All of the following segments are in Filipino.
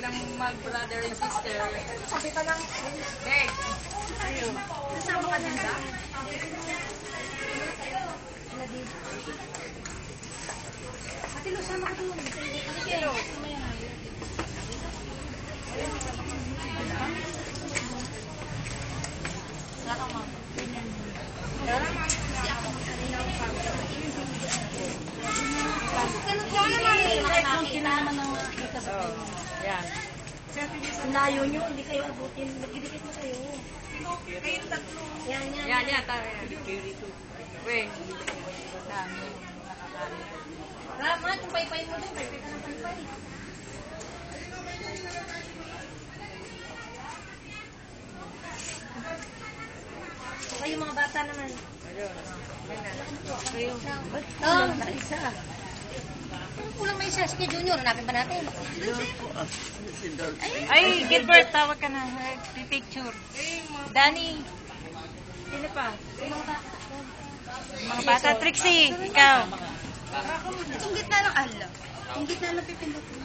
silang mag-brother and sister. Sabi ka lang. Meg! Ayun. Kasama ka din ba? Ate Lu, sama ka doon. Ate Lu. Yan. Layo nyo, hindi kayo abutin. Magdidikit na kayo. Kayong tatlo. Yan, yan. Yan, yan. Wait. Dami. Nakakalit. Rama, yung paypay mo doon. Paypay ka ng paypay. Kayo mga bata naman. Kayo. Oh, isa. Kulang may isa. Sige, Junior. Hanapin ba natin? Ay, Gilbert, tawag ka na. Picture. Danny. Sino pa? Mga bata. Trixie, ikaw. Itong gitna ng ala. Yung gitna lang pipindutin.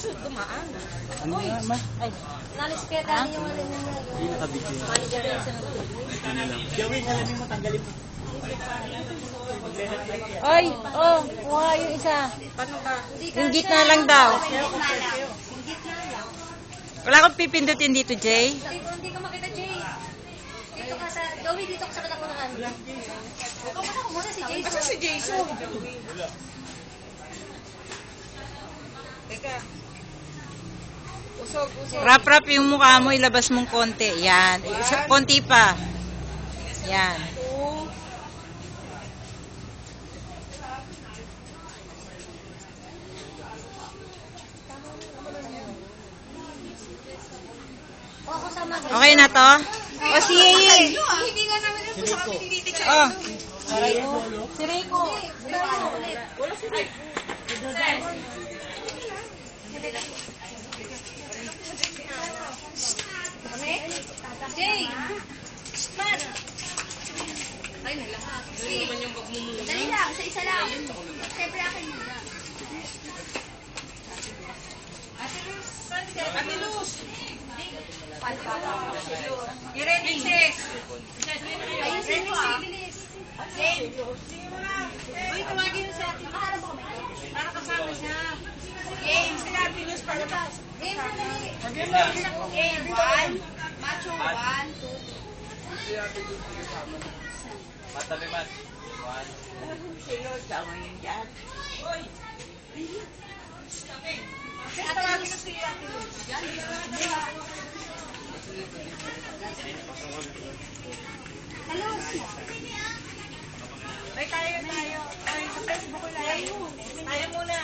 Dumaan. Ano nga, ma? Ay, nalis kaya dali yung alin niya. Hindi nakabidyo. Manager rin siya. Ano lang. Gawin, alamin mo, tanggalin mo. Ay, oh, kuha yung isa. Paano ka? Yung gitna lang daw. Yung gitna lang. Wala akong pipindutin dito, Jay. Hindi ka makita, Jay. Dito ka sa, Joey, dito ka sa katakunahan. Huwag ka muna si Jason. Asa si Jason? Teka. Rap-rap yung mukha mo, ilabas mong konti. Yan. Konti pa. Yan. O, ako sama. Okay na to? O, si Yeye. Hindi nga namin yung kasama tinitik Oh. Si Rico. Wala si Rico. Kami? Jay! Man! Ay, nalahat. Dali lang, isa lang. Siyempre akin muna. Ate Luz. I-ready, sis. Ayun, si Rico, bilis. Jay! Uy, tawagin mo si Ate. Makaharap mo kami. Para kasama siya. Game, sila Ate Luz para ba? Game na dali. Game, 1. Macho, 1, 2. Matalimat. Tawagin mo si Ate Luz. Hello. Ay, tayo. Ay, sa Facebook ko lang. Tayo muna.